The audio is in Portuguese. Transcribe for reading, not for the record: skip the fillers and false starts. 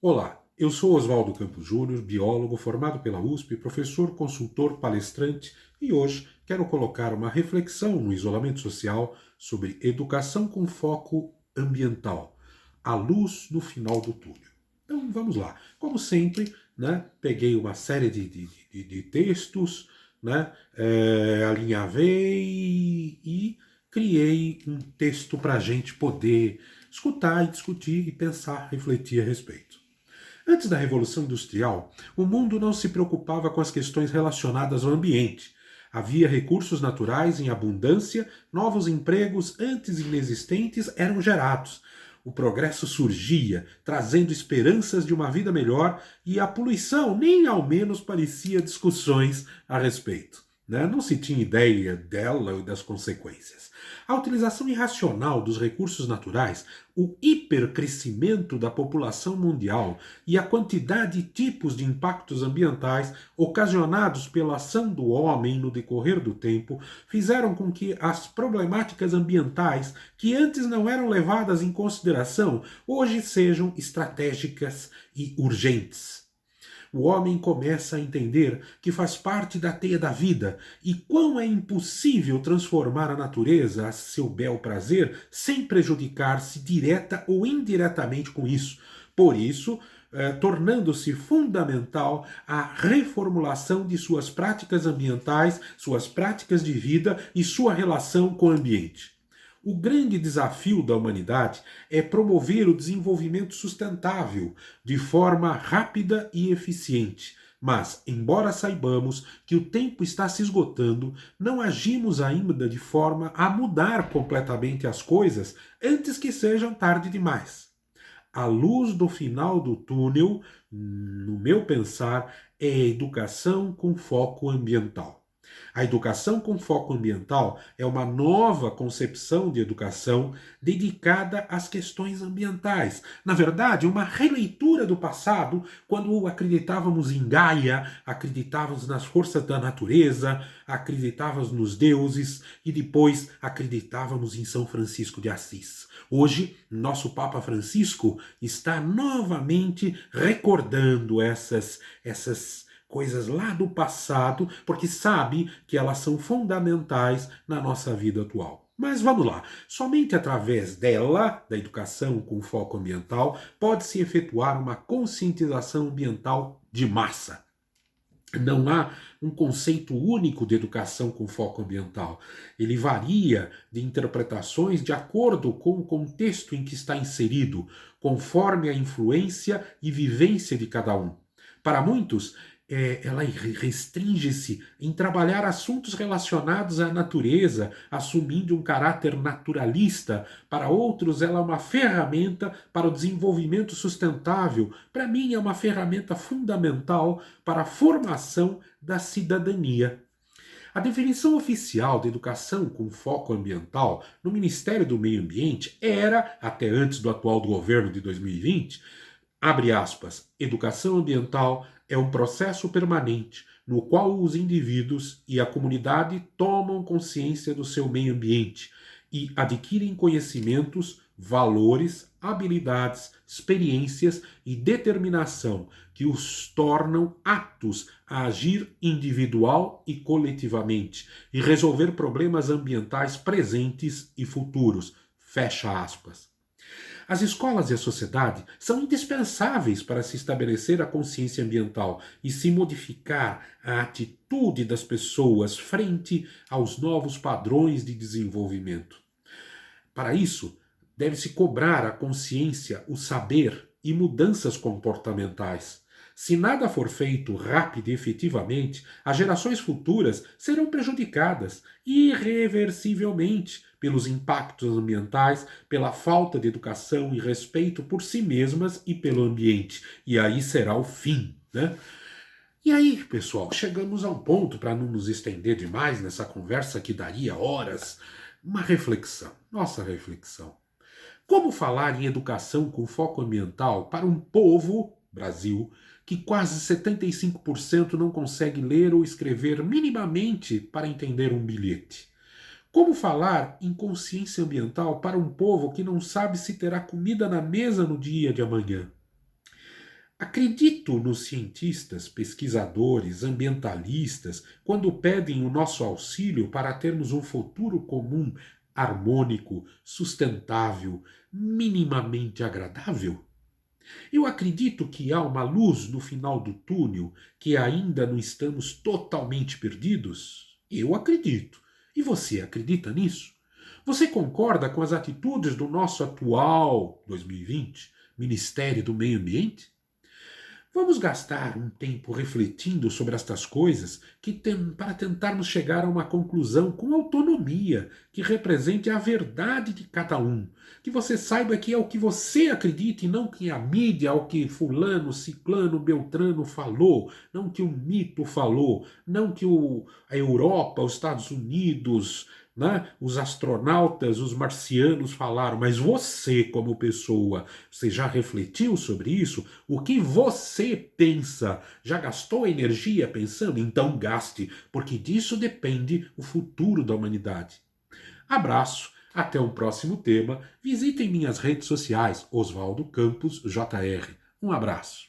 Olá, eu sou Oswaldo Campos Júnior, biólogo formado pela USP, professor, consultor, palestrante e hoje quero colocar uma reflexão no isolamento social sobre educação com foco ambiental, a luz no final do túnel. Então vamos lá. Como sempre, né, peguei uma série de textos, né, alinhavei e criei um texto para a gente poder escutar e discutir e pensar, refletir a respeito. Antes da Revolução Industrial, o mundo não se preocupava com as questões relacionadas ao ambiente. Havia recursos naturais em abundância, novos empregos antes inexistentes eram gerados. O progresso surgia, trazendo esperanças de uma vida melhor, e a poluição nem ao menos parecia discussões a respeito. Né? Não se tinha ideia dela e das consequências. A utilização irracional dos recursos naturais, o hipercrescimento da população mundial e a quantidade e tipos de impactos ambientais ocasionados pela ação do homem no decorrer do tempo fizeram com que as problemáticas ambientais, que antes não eram levadas em consideração, hoje sejam estratégicas e urgentes. O homem começa a entender que faz parte da teia da vida e quão é impossível transformar a natureza a seu bel prazer sem prejudicar-se direta ou indiretamente com isso. Por isso, tornando-se fundamental a reformulação de suas práticas ambientais, suas práticas de vida e sua relação com o ambiente. O grande desafio da humanidade é promover o desenvolvimento sustentável de forma rápida e eficiente. Mas, embora saibamos que o tempo está se esgotando, não agimos ainda de forma a mudar completamente as coisas antes que sejam tarde demais. A luz do final do túnel, no meu pensar, é a educação com foco ambiental. A educação com foco ambiental é uma nova concepção de educação dedicada às questões ambientais. Na verdade, uma releitura do passado, quando acreditávamos em Gaia, acreditávamos nas forças da natureza, acreditávamos nos deuses e depois acreditávamos em São Francisco de Assis. Hoje, nosso Papa Francisco está novamente recordando essas coisas lá do passado, porque sabe que elas são fundamentais na nossa vida atual. Mas vamos lá, somente através dela, da educação com foco ambiental, pode-se efetuar uma conscientização ambiental de massa. Não há um conceito único de educação com foco ambiental. Ele varia de interpretações de acordo com o contexto em que está inserido, conforme a influência e vivência de cada um. Para muitos, ela restringe-se em trabalhar assuntos relacionados à natureza, assumindo um caráter naturalista. Para outros, ela é uma ferramenta para o desenvolvimento sustentável. Para mim, é uma ferramenta fundamental para a formação da cidadania. A definição oficial de educação com foco ambiental no Ministério do Meio Ambiente era, até antes do atual governo de 2020, abre aspas, educação ambiental é um processo permanente no qual os indivíduos e a comunidade tomam consciência do seu meio ambiente e adquirem conhecimentos, valores, habilidades, experiências e determinação que os tornam aptos a agir individual e coletivamente e resolver problemas ambientais presentes e futuros. Fecha aspas. As escolas e a sociedade são indispensáveis para se estabelecer a consciência ambiental e se modificar a atitude das pessoas frente aos novos padrões de desenvolvimento. Para isso, deve-se cobrar a consciência, o saber e mudanças comportamentais. Se nada for feito rápido e efetivamente, as gerações futuras serão prejudicadas irreversivelmente pelos impactos ambientais, pela falta de educação e respeito por si mesmas e pelo ambiente. E aí será o fim, né? E aí, pessoal, chegamos a um ponto, para não nos estender demais nessa conversa que daria horas, uma reflexão, nossa reflexão. Como falar em educação com foco ambiental para um povo, Brasil, que quase 75% não consegue ler ou escrever minimamente para entender um bilhete? Como falar em consciência ambiental para um povo que não sabe se terá comida na mesa no dia de amanhã? Acredito nos cientistas, pesquisadores, ambientalistas, quando pedem o nosso auxílio para termos um futuro comum, harmônico, sustentável, minimamente agradável? Eu acredito que há uma luz no final do túnel, que ainda não estamos totalmente perdidos. Eu acredito. E você acredita nisso? Você concorda com as atitudes do nosso atual 2020 Ministério do Meio Ambiente? Vamos gastar um tempo refletindo sobre estas coisas para tentarmos chegar a uma conclusão com autonomia, que represente a verdade de cada um. Que você saiba que é o que você acredita e não que a mídia, o que fulano, ciclano, beltrano falou, não que o mito falou, não que a Europa, os Estados Unidos, né, os astronautas, os marcianos falaram, mas você, como pessoa, você já refletiu sobre isso? O que você pensa? Já gastou energia pensando? Então gaste, porque disso depende o futuro da humanidade. Abraço, até o próximo tema. Visitem minhas redes sociais, Oswaldo Campos JR. Um abraço.